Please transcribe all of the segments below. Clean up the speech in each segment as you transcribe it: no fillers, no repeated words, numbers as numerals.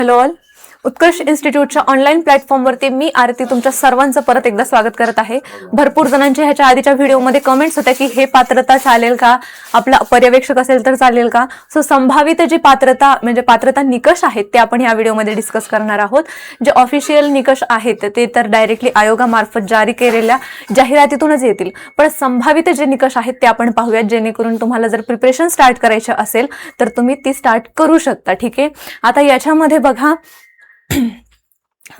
Hello all, उत्कर्ष इन्स्टिट्यूटच्या online प्लॅटफॉर्मवरती मी आरती तुमच्या सर्वांचं परत एकदा स्वागत करत आहे. भरपूर जणांच्या ह्याच्या आधीच्या व्हिडिओमध्ये कमेंट्स होत्या की हे पात्रता चालेल का, आपला पर्यवेक्षक असेल तर चालेल का. सो संभावित जी पात्रता म्हणजे पात्रता निकष आहेत ते आपण या व्हिडिओमध्ये डिस्कस करणार आहोत. जे ऑफिशियल निकष आहेत ते तर डायरेक्टली आयोगामार्फत जारी केलेल्या जाहिरातीतूनच येतील, पण संभावित जे निकष आहेत ते आपण पाहूयात, जेणेकरून तुम्हाला जर प्रिपरेशन स्टार्ट करायचं असेल तर तुम्ही ती स्टार्ट करू शकता. ठीक आहे. आता याच्यामध्ये बघा,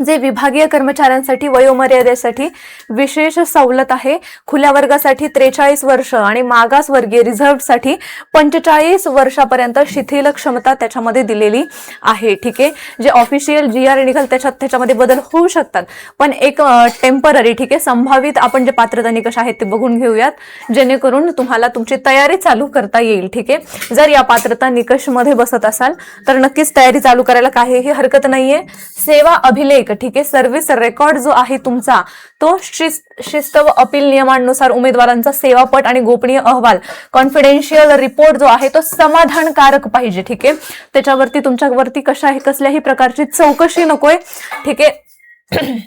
जे विभागीय कर्मचाऱ्यांसाठी वयोमर्यादेसाठी विशेष सवलत आहे. खुल्या वर्गासाठी 43 वर्ष आणि मागासवर्गीय रिझर्व्हसाठी 45 वर्षापर्यंत शिथिल क्षमता त्याच्यामध्ये दिलेली आहे. ठीक आहे. जे ऑफिशियल GR निघाल त्याच्यामध्ये बदल होऊ शकतात, पण एक टेम्पररी ठीक आहे संभावित आपण जे पात्रता निकष आहेत ते बघून घेऊयात, जेणेकरून तुम्हाला तुमची तयारी चालू करता येईल. ठीक आहे. जर या पात्रता निकष मध्ये बसत असाल तर नक्कीच तयारी चालू करायला काहीही हरकत नाहीये. सेवा अभिलेख ठीक आहे, सर्व्हिस रेकॉर्ड जो आहे तुमचा तो शिस्त व अपील नियमांनुसार उमेदवारांचा सेवापट आणि गोपनीय अहवाल कॉन्फिडेन्शियल रिपोर्ट जो आहे तो समाधानकारक पाहिजे. ठीक आहे. त्याच्यावरती तुमच्यावरती कसल्याही प्रकारची चौकशी नकोय. ठीक आहे.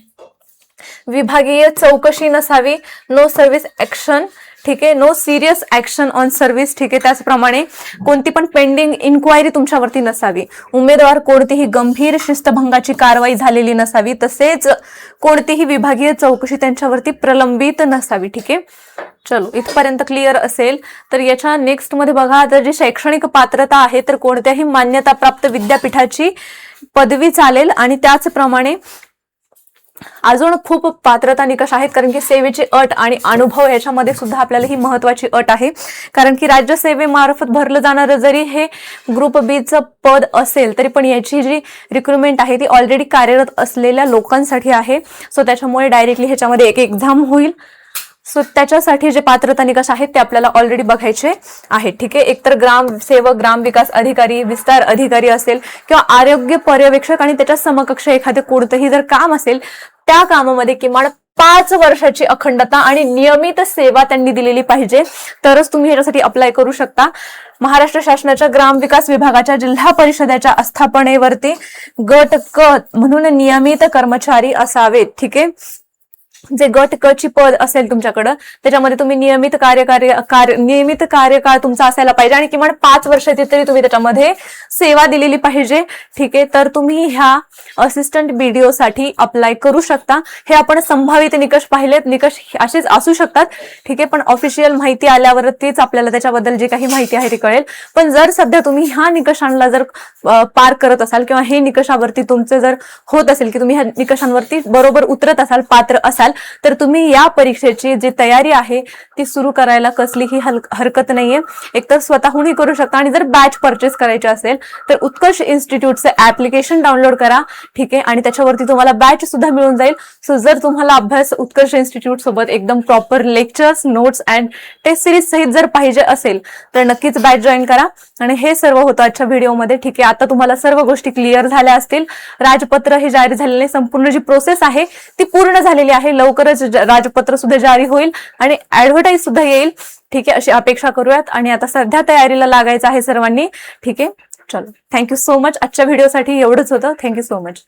विभागीय चौकशी नसावी, नो सर्व्हिस ऍक्शन. ठीक आहे. No serious action on service. ठीक आहे. त्याचप्रमाणे कोणती पण पेंडिंग इन्क्वायरी तुमच्यावरती नसावी. उमेदवार कोणतीही गंभीर शिस्तभंगाची कारवाई झालेली नसावी, तसेच कोणतीही विभागीय चौकशी त्यांच्यावरती प्रलंबित नसावी. ठीक आहे. चलो, इथपर्यंत क्लिअर असेल तर याच्या नेक्स्ट मध्ये बघा, तर जी शैक्षणिक पात्रता आहे तर कोणत्याही मान्यताप्राप्त विद्यापीठाची पदवी चालेल. आणि त्याचप्रमाणे अजून खूप पात्रता निकष आहेत, कारण की सेवेची अट आणि अनुभव याच्यामध्ये सुद्धा आपल्याला ही महत्वाची अट आहे. कारण की राज्यसेवेमार्फत भरलं जाणारं जरी हे ग्रुप बीचं पद असेल तरी पण याची जी रिक्रुटमेंट आहे ती ऑलरेडी कार्यरत असलेल्या लोकांसाठी आहे. सो त्याच्यामुळे डायरेक्टली ह्याच्यामध्ये एक एक्झाम होईल. सो त्याच्यासाठी जे पात्रता निकष आहेत ते आपल्याला ऑलरेडी बघायचे आहेत. ठीक आहे. एकतर ग्रामसेवक, ग्रामविकास अधिकारी, विस्तार अधिकारी असेल किंवा आरोग्य पर्यवेक्षक आणि त्याच्या समकक्ष एखादे कोणतंही जर काम असेल, त्या कामामध्ये किमान 5 वर्षाची अखंडता आणि नियमित सेवा त्यांनी दिलेली पाहिजे, तरच तुम्ही ह्याच्यासाठी अप्लाय करू शकता. महाराष्ट्र शासनाच्या ग्रामविकास विभागाच्या जिल्हा परिषदेच्या आस्थापनेवरती गट क म्हणून नियमित कर्मचारी असावेत. ठीक आहे. जे गट क ची पद असेल तुमच्याकडं त्याच्यामध्ये तुम्ही नियमित कार्यकाळ तुमचा असायला पाहिजे आणि किमान 5 वर्षाची तरी तुम्ही त्याच्यामध्ये सेवा दिलेली पाहिजे. ठीक आहे. तर तुम्ही ह्या असिस्टंट BDO साठी अप्लाय करू शकता. हे आपण संभावित निकष पाहिलेत, निकष असेच असू शकतात. ठीक आहे. पण ऑफिशियल माहिती आल्यावरतीच आपल्याला त्याच्याबद्दल जी काही माहिती आहे ती कळेल. पण जर सध्या तुम्ही ह्या निकषांना जर पार करत असाल किंवा हे निकषावरती तुमचं जर होत असेल की तुम्ही ह्या निकषांवरती बरोबर उतरत असाल, पात्र असाल, तर तुम्ही या परीक्षेची जी तयारी आहे ती सुरू करायला कसलीही हरकत नाहीये. एकतर स्वतःहूनही करू शकता आणि जर बॅच परचेस करायची असेल तर उत्कर्ष इन्स्टिट्यूटचे ऍप्लिकेशन डाउनलोड करा. ठीक आहे. आणि त्याच्यावरती तुम्हाला बॅच सुद्धा मिळून जाईल. सो जर तुम्हाला अभ्यास उत्कर्ष इन्स्टिट्यूट सोबत एकदम proper lectures, notes and test series सहित जर पाहिजे असेल तर नक्कीच बॅच जॉईन करा. आणि हे सर्व होतं आजच्या व्हिडिओमध्ये. ठीक आहे. आता तुम्हाला सर्व गोष्टी क्लिअर झाल्या असतील. राजपत्र हे जारी झालेले, संपूर्ण जी प्रोसेस आहे ती पूर्ण झालेली आहे. लवकरच राजपत्र सुद्धा जारी होईल आणि ऍडव्हर्टाईज सुद्धा येईल. ठीक आहे. अशी अपेक्षा करूयात. आणि आता सध्या तयारीला लागायचं आहे सर्वांनी. ठीक आहे. चलो, थँक्यू सो मच. आजच्या व्हिडिओसाठी एवढंच होतं. Thank you so much.